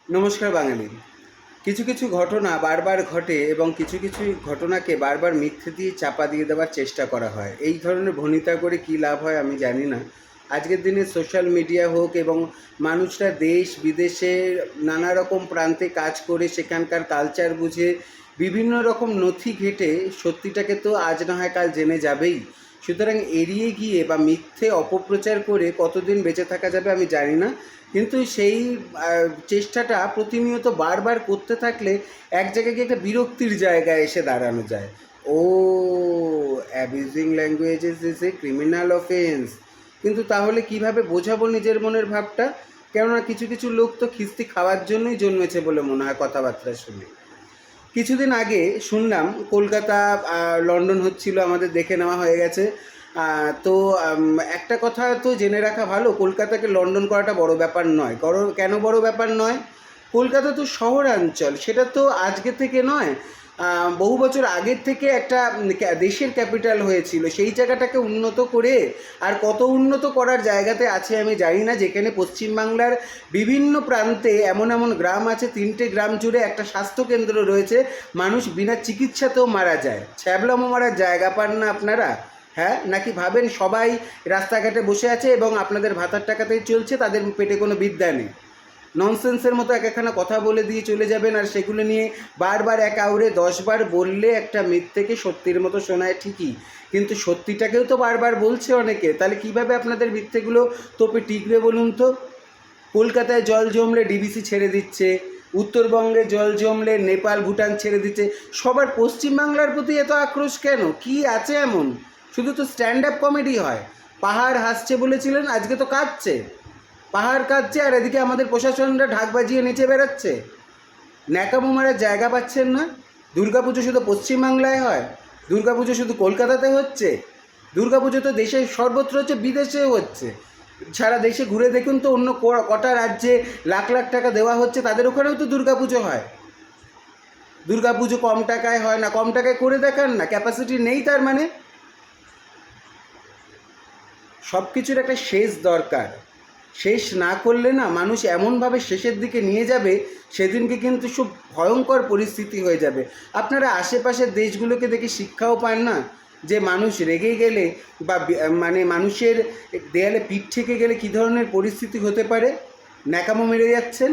নমস্কার বাঙালি। কিছু কিছু ঘটনা বারবার ঘটে এবং কিছু কিছু ঘটনাকে বারবার মিথ্যে দিয়ে চাপা দিয়ে দেওয়ার চেষ্টা করা হয়। এই ধরনের ভনিতা করে কী লাভ হয় আমি জানি না। আজকের দিনে সোশ্যাল মিডিয়া হোক এবং মানুষরা দেশ বিদেশে নানা রকম প্রান্তে কাজ করে সেখানকার কালচার বুঝে বিভিন্ন রকম নথি ঘেঁটে সত্যিটাকে তো আজ না হয় কাল জেনে যাবেই। সুতরাং এড়িয়ে গিয়ে বা মিথ্যে অপপ্রচার করে কতদিন বেঁচে থাকা যাবে আমি জানি না। কিন্তু সেই চেষ্টাটা প্রতিনিয়ত বারবার করতে থাকলে এক জায়গায় গিয়ে একটা বিরক্তির জায়গায় এসে দাঁড়ানো যায়। ও, abusing languages is a criminal offence. কিন্তু তাহলে কিভাবে বোঝাবো নিজের মনের ভাবটা? কেননা কিছু কিছু লোক তো খিস্তি খাওয়ার জন্যই জন্মেছে বলে মনে হয় কথাবার্তা শুনে। কিছুদিন আগে শুনলাম কলকাতা লন্ডন হচ্ছিল, আমাদের দেখে নেওয়া হয়ে গেছে। তো একটা কথা তো জেনে রাখা ভালো, কলকাতাকে লন্ডন করাটা বড় ব্যাপার নয়। কেন বড় ব্যাপার নয়? কলকাতা তো শহরাঞ্চল, সেটা তো আজকে থেকে নয়, বহু বছর আগের থেকে একটা দেশের ক্যাপিটাল হয়েছিল। সেই জায়গাটাকে উন্নত করে আর কত উন্নত করার জায়গাতে আছে আমি জানি না, যেখানে পশ্চিমবাংলার বিভিন্ন প্রান্তে এমন এমন গ্রাম আছে, 3টে গ্রাম জুড়ে একটা স্বাস্থ্যকেন্দ্র রয়েছে, মানুষ বিনা চিকিৎসাতেও মারা যায়। ছ্যাবলামো মারার জায়গা পান না আপনারা? হ্যাঁ, নাকি ভাবেন সবাই রাস্তাঘাটে বসে আছে এবং আপনাদের ভাতার টাকাতেই চলছে, তাদের পেটে কোনো বিদ্যা নেই? ননসেন্সের মতো একখানা কথা বলে দিয়ে চলে যাবেন, আর সেগুলো নিয়ে বারবার এক আউড়ে 10বার বললে একটা মিথ্যেকে সত্যির মতো শোনায় ঠিকই, কিন্তু সত্যিটাকেও তো বারবার বলছে অনেকে। তাহলে কিভাবে আপনাদের মিথ্যেগুলো তোপে টিকবে বলুন তো? কলকাতায় জল জমলে ডিবিসি ছেড়ে দিচ্ছে, উত্তরবঙ্গে জল জমলে নেপাল ভুটান ছেড়ে দিচ্ছে, সবার পশ্চিমবাংলার প্রতি এত আক্রোশ কেন? কি আছে এমন? শুধু তো স্ট্যান্ড আপ কমেডি হয়। পাহাড় হাসছে বলেছিলেন, আজকে তো কাঁদছে। পাহাড় কাঁদছে আর এদিকে আমাদের প্রশাসনরা ঢাক বাজিয়ে নেচে বেড়াচ্ছে। ন্যাকামো মারার জায়গা পাচ্ছেন না? দুর্গাপুজো শুধু পশ্চিমবাংলায় হয়? দুর্গাপুজো শুধু কলকাতাতে হচ্ছে? দুর্গাপুজো তো দেশের সর্বত্র হচ্ছে, বিদেশেও হচ্ছে। সারা দেশে ঘুরে দেখুন তো, অন্য কটা রাজ্যে লাখ লাখ টাকা দেওয়া হচ্ছে, তাদের ওখানেও তো দুর্গাপুজো হয়। দুর্গাপুজো কম টাকায় হয় না? কম টাকায় করে দেখান না, ক্যাপাসিটি নেই তার মানে? সব কিছুর একটা শেষ দরকার। শেষ না করলে না মানুষ এমনভাবে শেষের দিকে নিয়ে যাবে, সেদিনকে কিন্তু খুব ভয়ঙ্কর পরিস্থিতি হয়ে যাবে। আপনারা আশেপাশের দেশগুলোকে দেখে শিক্ষাও পান না যে মানুষ রেগে গেলে বা মানে মানুষের দেয়ালে পিঠ থেকে গেলে কী ধরনের পরিস্থিতি হতে পারে? ন্যাকামো মেরে যাচ্ছেন।